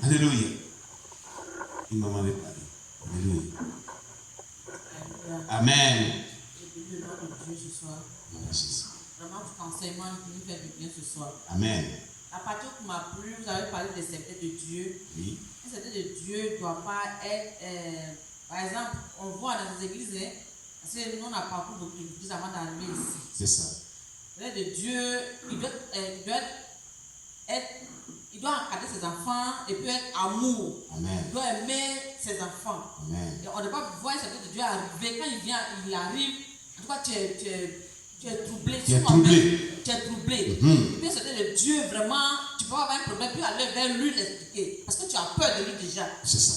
Alléluia. Une maman veut parler. Alléluia. Amen. Je bénis le nom de Dieu ce soir. Voilà, Jésus. Vraiment, votre enseignement nous fait du bien ce soir. Amen. À partir qui m'a plu, vous avez parlé des secrets de Dieu. Oui. Un secret de Dieu ne doit pas être. Par exemple, on voit dans les églises, parce que nous on a parcouru beaucoup d'églises avant d'arriver ici. C'est ça. Le secret de Dieu, il doit encadrer ses enfants et puis être amour. Amen. Il doit aimer ses enfants. Amen. Et on ne doit pas voir un secret de Dieu arriver. Quand il arrive, en tout cas, tu es troublé. Tu es troublé. Tu es troublé. Mhm. Puis c'était de Dieu, vraiment, tu peux avoir un problème, puis aller vers lui l'expliquer. Parce que tu as peur de lui déjà. C'est ça.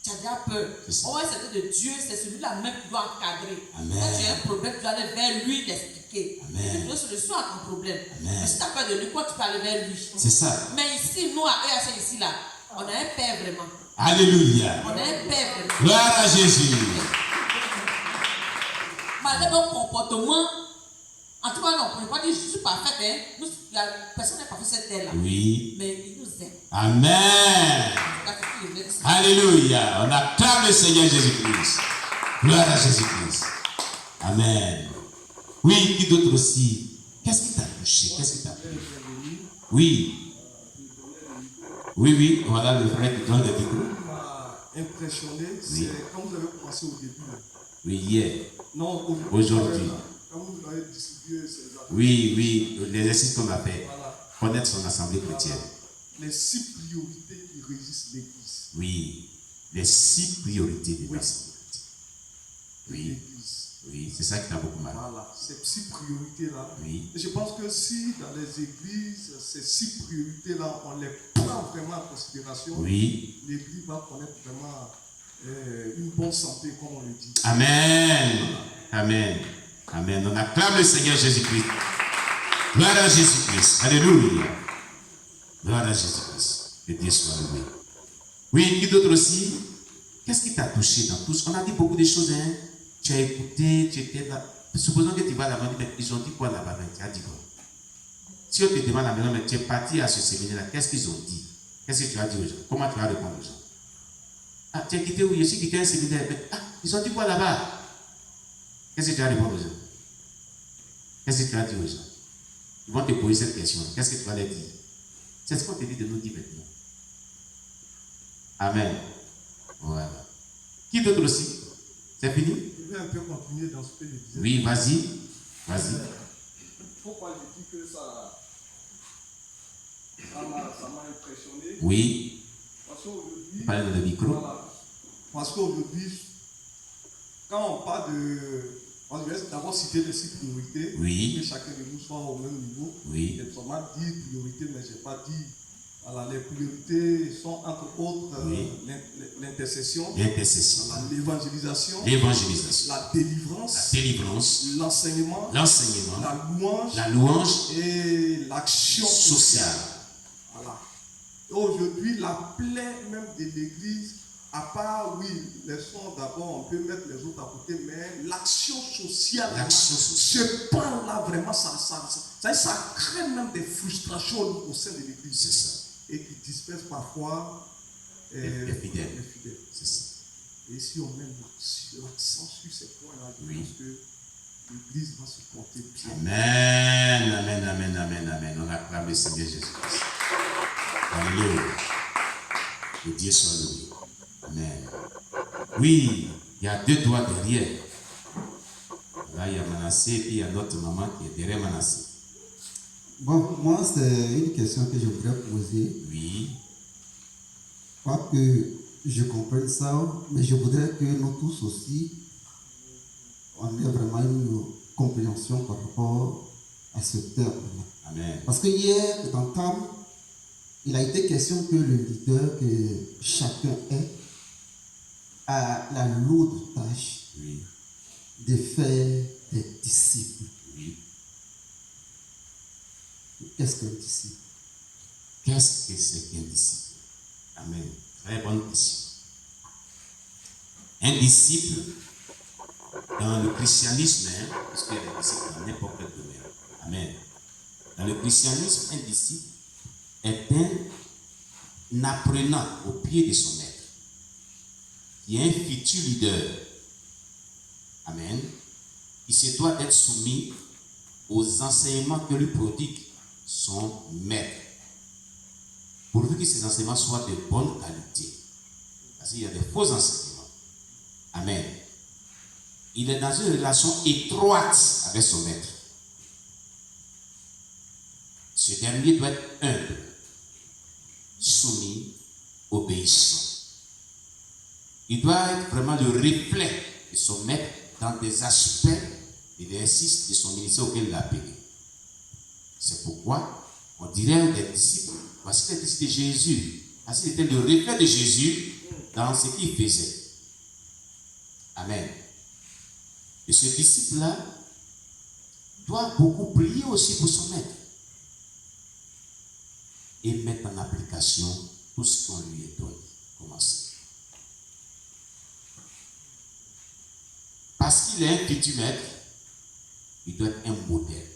Tu as déjà peur. Oh, c'était de Dieu, c'est celui-là même qui doit encadrer. Amen. Quand tu as un problème, tu dois aller vers lui l'expliquer. Amen. Tu dois solution à ton problème. Amen. Mais si tu as peur de lui, quoi, tu peux aller vers lui. C'est ça. Mais ici, nous, à EHC, ici, là, on a un père vraiment. Alléluia. On a un père vraiment. Gloire à Jésus. Malgré nos comportements, en tout cas, non, on ne peut pas dire je suis parfaite, hein. Personne n'est parfait cette terre-là. Oui. Mais il nous aime. Amen. Alléluia. On acclame le Seigneur Jésus-Christ. Gloire à Jésus-Christ. Amen. Oui, qui d'autre aussi? Qu'est-ce qui t'a touché? Qu'est-ce qui t'a plu? Oui. Oui, voilà le frère qui donne le micro. Ce qui m'a impressionné, c'est quand vous avez commencé au début. Oui, hier. Non, Aujourd'hui. Quand vous avez distribué ces affaires. Oui, l'exercice qu'on a fait. Voilà. Connaître son assemblée chrétienne. Les 6 priorités qui régissent l'Église. Oui, les 6 priorités de l'assemblée. Oui, L'Église. oui, c'est ça qui t'a beaucoup mal. Voilà, ces 6 priorités-là. Oui. Et je pense que si dans les églises, ces 6 priorités-là, on les prend vraiment en considération, Oui. l'Église va connaître vraiment une bonne santé, comme on le dit. Amen. Amen. Amen. On acclame le Seigneur Jésus-Christ. Gloire à Jésus-Christ. Alléluia. Gloire à Jésus-Christ. Que Dieu soit loué. Oui, qui d'autre aussi? Qu'est-ce qui t'a touché dans tout ça? On a dit beaucoup de choses, hein? Tu as écouté, tu étais là. Supposons que tu vas là-bas, mais ils ont dit quoi là-bas? Tu as dit quoi? Si on te demande à la maison, mais tu es parti à ce séminaire-là, qu'est-ce qu'ils ont dit? Qu'est-ce que tu as dit aux gens? Comment tu vas répondre aux gens? Ah, tu as quitté où? Je suis quitté un séminaire. Ah, ils ont dit quoi là-bas? Qu'est-ce que tu vas répondre aux gens? Qu'est-ce que tu vas dire aux gens? Ils vont te poser cette question. Qu'est-ce que tu vas leur dire? C'est ce qu'on te dit de nous dire maintenant. Amen. Voilà. Qui d'autre aussi? C'est fini? Je vais un peu continuer dans ce que je disais. Oui, vas-y. Vas-y. Pourquoi je dis que ça m'a impressionné? Oui. Parce qu'aujourd'hui, Parlez dans le micro. voilà, parce qu'aujourd'hui, quand on parle on va d'abord citer les 6 priorités, Oui. que chacun de nous soit au même niveau. Oui. J'ai seulement 10 priorités, mais je n'ai pas dit. Voilà, les priorités sont entre autres Oui. l'intercession, L'intercession. voilà, l'évangélisation, L'évangélisation. la La délivrance, délivrance. l'enseignement, L'enseignement. la La louange et l'action sociale. Voilà. Aujourd'hui, la plaie même de l'Église, à part, oui, les sons d'abord, on peut mettre les autres à côté, mais l'action sociale, L'action sociale. ce pan-là, vraiment, ça crée même des frustrations au sein de l'Église. C'est ça. Et qui dispersent parfois Les fidèles. les fidèles. C'est ça. Et si on met l'accent sur ces points-là, je Oui. pense que l'Église va se porter bien. Amen. Amen. Amen. Amen. Amen. On acclame le Seigneur Jésus-Christ. Alléluia. Que Dieu soit loué. Amen. Oui, il y a 2 doigts derrière. Là, il y a Manassé et puis il y a notre maman qui est derrière Manassé. Bon, moi, c'est une question que je voudrais poser. Oui. Pas que je comprenne ça, mais je voudrais que nous tous aussi, on ait vraiment une compréhension par rapport à ce terme-là. Amen. Parce que hier, dans Tam, il a été question que le leader, que chacun ait, a la lourde tâche Oui. de faire des disciples. Oui. Qu'est-ce qu'un disciple? Qu'est-ce que c'est qu'un disciple? Amen. Très bonne question. Un disciple, dans le christianisme, parce qu'il y a des disciples dans n'importe quel domaine. Amen. Dans le christianisme, un disciple est apprenant au pied de son maître, qui est un futur leader, amen, il se doit être soumis aux enseignements que lui prodigue son maître, pourvu que ces enseignements soient de bonne qualité. Parce qu'il y a des faux enseignements. Amen. Il est dans une relation étroite avec son maître. Ce dernier doit être humble, soumis, obéissant. Il doit être vraiment le reflet de son maître dans des aspects et des exercices de son ministère auquel il a appelé. C'est pourquoi on dirait des disciples, voici les disciples de Jésus, parce qu'il était le reflet de Jésus dans ce qu'il faisait. Amen. Et ce disciple-là doit beaucoup prier aussi pour son maître et mettre en application tout ce qu'on lui a donné. Commencer. Parce qu'il est un futur maître, il doit être un modèle.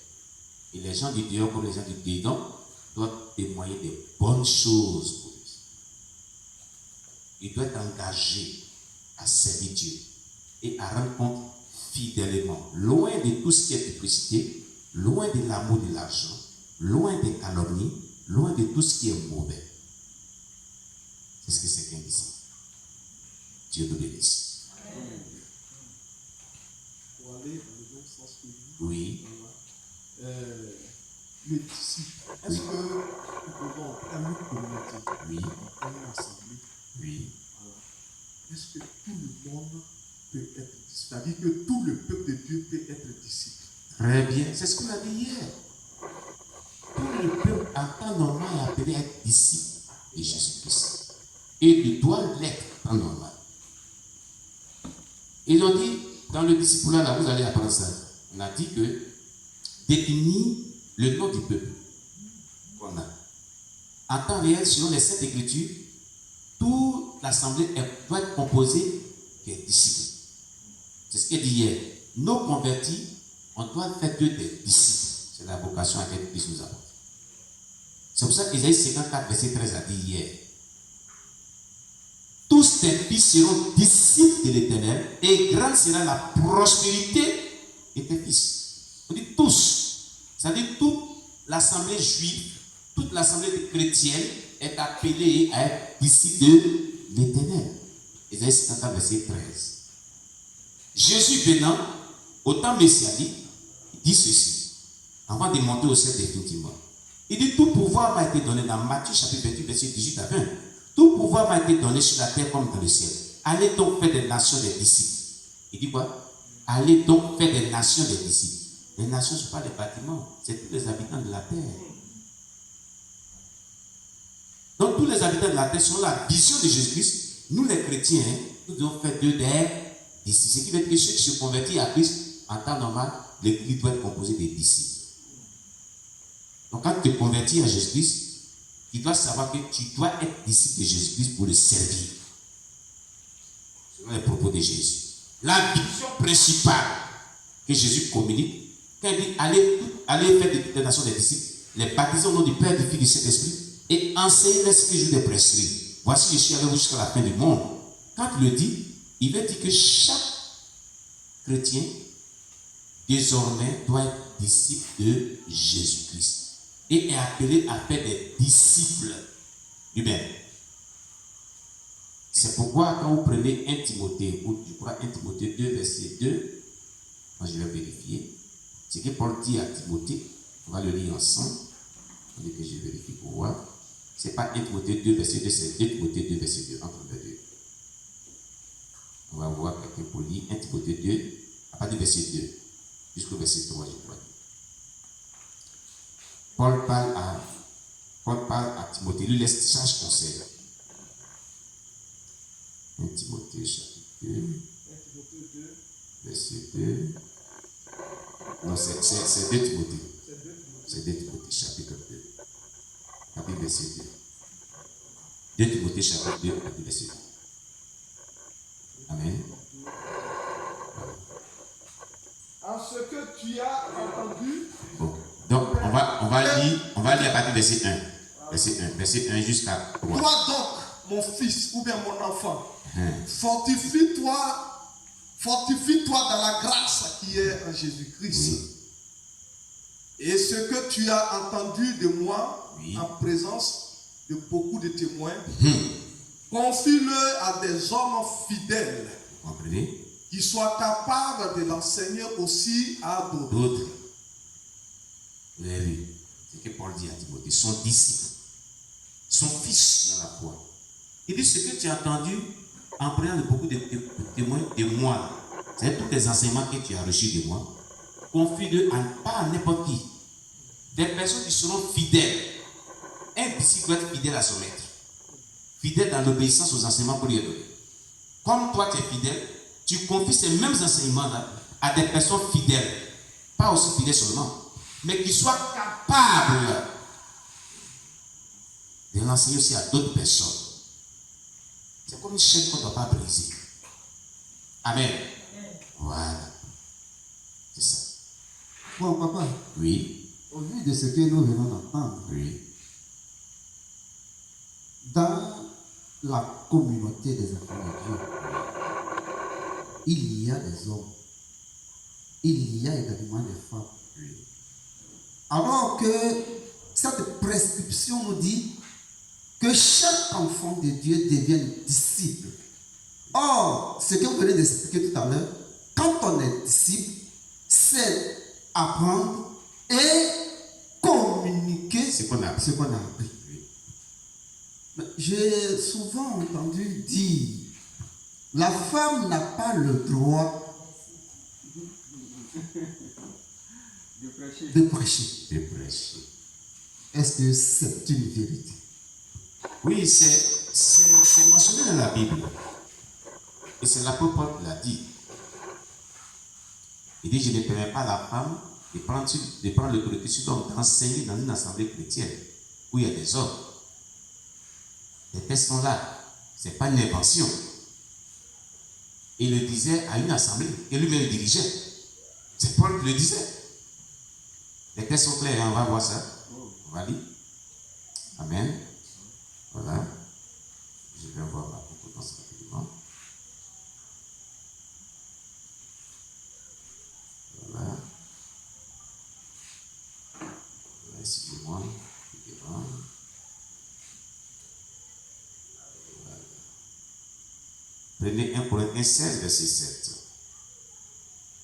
Et les gens du dehors comme les gens du dedans doivent témoigner des bonnes choses pour lui. Il doit être engagé à servir Dieu et à rendre compte fidèlement, loin de tout ce qui est duplicité, loin de l'amour de l'argent, loin des calomnies, loin de tout ce qui est mauvais. C'est ce que c'est qu'un disciple. Dieu nous bénisse. Pour aller dans le même sens que lui. Oui. Les disciples, est-ce que nous pouvons en une communauté, Oui. en une assemblée, Oui. voilà, est-ce que tout le monde peut être disciple? C'est-à-dire que tout le peuple de Dieu peut être disciple. Très bien. C'est ce qu'on a dit hier. Tout le peuple en temps normal est appelé à être disciple de Jésus-Christ. Et il doit l'être en temps normal. Ils ont dit, dans le discipulat, là, vous allez apprendre ça. On a dit que définir le nom du peuple qu'on a. En temps réel, selon les Saintes Écritures, toute l'assemblée doit être composée des disciples. C'est ce qu'il dit hier. Nos convertis, on doit faire d'eux des disciples. C'est la vocation à laquelle Christ nous apporte. C'est pour ça qu'Ésaïe 54, verset 13 a dit hier. Tous tes fils seront disciples de l'Éternel et grande sera la prospérité de tes fils. On dit tous. C'est-à-dire toute l'assemblée juive, toute l'assemblée chrétienne est appelée à être disciple de l'Éternel. Ésaïe 54, verset 13. Jésus venant, au temps messianique, il dit ceci, avant de monter au ciel définitivement. Il dit, tout pouvoir m'a été donné dans Matthieu chapitre 28, verset 18 à 20. Tout pouvoir m'a été donné sur la terre comme dans le ciel. Allez donc faire des nations des disciples. Il dit quoi? Allez donc faire des nations des disciples. Les nations ne sont pas des bâtiments, c'est tous les habitants de la terre. Donc tous les habitants de la terre sont la vision de Jésus-Christ. Nous les chrétiens, nous devons faire d'eux des disciples. Ce qui veut dire que ceux qui se convertissent à Christ, en temps normal, l'église doit être composée des disciples. Donc quand tu te convertis à Jésus-Christ, tu dois savoir que tu dois être disciple de Jésus-Christ pour le servir. Selon les propos de Jésus. La vision principale que Jésus communique, quand il dit allez faire des nations des disciples, les baptiser au nom du Père, du Fils et du Saint-Esprit, et enseigner ce que je vous ai prescrit. Voici, je suis avec vous jusqu'à la fin du monde. Quand il le dit, il veut dire que chaque chrétien, désormais, doit être disciple de Jésus-Christ. Et est appelé à faire des disciples du même. C'est pourquoi quand vous prenez 1 Timothée, ou je crois 1 Timothée 2, verset 2, moi je vais vérifier, ce que Paul dit à Timothée, on va le lire ensemble, on dit que je vérifie pour voir. Ce n'est pas 1 Timothée 2, verset 2, c'est 2 Timothée 2, verset 2, entre les deux. On va voir quelqu'un pour lire 1 Timothée 2, à partir du verset 2, jusqu'au verset 3, je crois. Paul parle à Timothée, lui laisse sage conseil. 1 Timothée chapitre 2, 1 Timothée 2, verset 2. Non, c'est 2 Timothée. C'est 2 Timothée chapitre 2. Chapitre verset 2. 2 Timothée chapitre 2, verset 2. Amen. en ce que tu as entendu. Bon. Donc, on va lire à partir du verset 1. Verset 1 jusqu'à 3. Toi donc, mon fils ou bien mon enfant, Hein. fortifie-toi dans la grâce qui est en Jésus-Christ. Oui. Et ce que tu as entendu de moi Oui. en présence de beaucoup de témoins, Hum. confie-le à des hommes fidèles Vous comprenez? qui soient capables de l'enseigner aussi à d'autres. D'autres. Vous avez vu? C'est ce que Paul dit à Timothée. Son disciple. Son fils dans la foi. Il dit ce que tu as entendu en prenant de beaucoup de témoins de moi. C'est tous les enseignements que tu as reçus de moi. Confie-le pas à n'importe qui. Des personnes qui seront fidèles. Un disciple doit être fidèle à son maître. Fidèle dans l'obéissance aux enseignements qu'on lui a donnés. Comme toi tu es fidèle, tu confies ces mêmes enseignements-là à des personnes fidèles. Pas aussi fidèles seulement, mais qui soient capables de l'enseigner aussi à d'autres personnes. C'est comme une chaîne qu'on ne doit pas briser. Amen. Voilà. C'est ça. Bon, papa, Oui. au vu de ce que nous venons d'entendre, Oui. dans la communauté des enfants de Dieu, il y a des hommes, il y a également des femmes. Oui. Alors que cette prescription nous dit que chaque enfant de Dieu devienne disciple. Or, ce que vous venez d'expliquer tout à l'heure, quand on est disciple, c'est apprendre et communiquer C'est qu'on a. ce qu'on a appris. Oui. Mais j'ai souvent entendu dire, la femme n'a pas le droit de prêcher. De prêcher. Est-ce que c'est une vérité? Oui, c'est mentionné dans la Bible. Et c'est l'apôtre Paul qui l'a dit. Il dit, je ne permets pas à la femme de prendre l'autorité sur l'homme, d'enseigner dans une assemblée chrétienne où il y a des hommes. Les textes sont là. Ce n'est pas une invention. Il le disait à une assemblée et lui-même le dirigeait. C'est Paul qui le disait. Les textes sont clairs, hein, on va voir ça. On va lire. Amen. Voilà. Je vais voir la concordance rapidement. Voilà. Excusez-moi. Voilà. Prenez 1 Corinthiens 16, verset 7.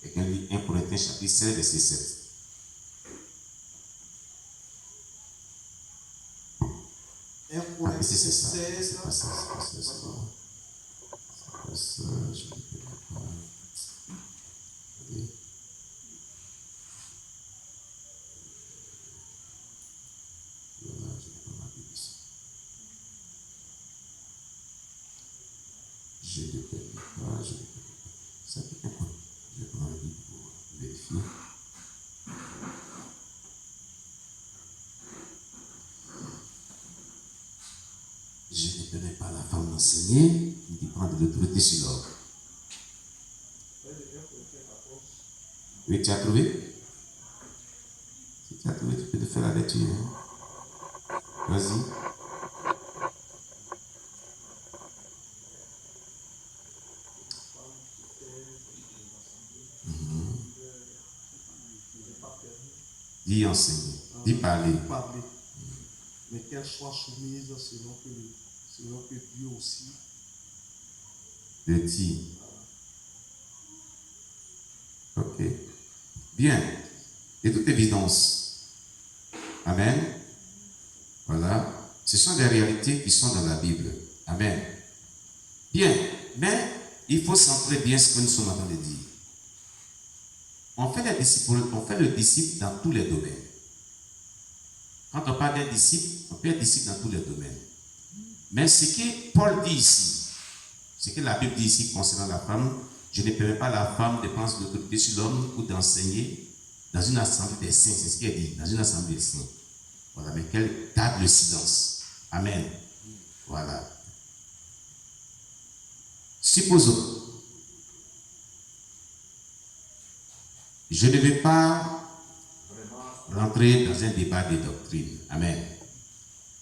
Quelqu'un lit 1 Corinthiens chapitre 16, verset 7. Ah, c'est ça. C'est pas ça. C'est pas ça. C'est pas ça. Je ne connais pas. Allez. Voilà, je n'ai pas ma Bible ici. Je ne connais pas. Ça peut être quoi? Je vais prendre la Bible pour vérifier. Je ne permets pas à la femme d'enseigner, ni de prendre de l'autorité sur l'homme. Oui, tu as trouvé? Si tu as trouvé, tu peux te faire la lecture. Hein? Vas-y. Dis enseigner, dis parler. Mais qu'elle soit soumise selon que Dieu aussi Le dit. Ok. Bien. De toute évidence. Amen. Voilà. Ce sont des réalités qui sont dans la Bible. Amen. Bien. Mais il faut centrer bien ce que nous sommes en train de dire. On fait le disciple dans tous les domaines. Quand on parle d'un disciple, on peut être disciple dans tous les domaines. Mais ce que Paul dit ici, ce que la Bible dit ici concernant la femme, je ne permets pas à la femme de prendre l'autorité sur l'homme ou d'enseigner dans une assemblée des saints. C'est ce qu'il dit, dans une assemblée des saints. Voilà, mais qu'elle garde le silence. Amen. Voilà. Supposons, je ne vais pas rentrer dans un débat de doctrine. Amen.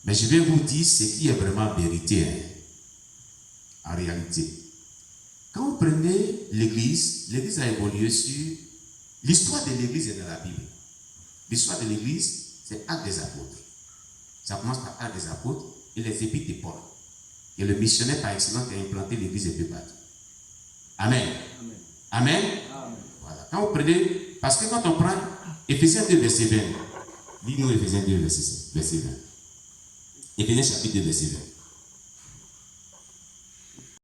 Mais je vais vous dire ce qui est vraiment vérité, en réalité. Quand vous prenez l'église a évolué sur... L'histoire de l'église est dans la Bible. L'histoire de l'église, c'est Actes des apôtres. Ça commence par Actes des apôtres et les épîtres de Paul. Et le missionnaire par excellence qui a implanté l'église est peu partout. Amen. Amen. Amen. Amen. Voilà. Quand vous prenez... Parce que quand on prend Éphésiens 2, verset 20, dis-nous Éphésiens 2, verset 20. Éphésiens chapitre 2, verset 20.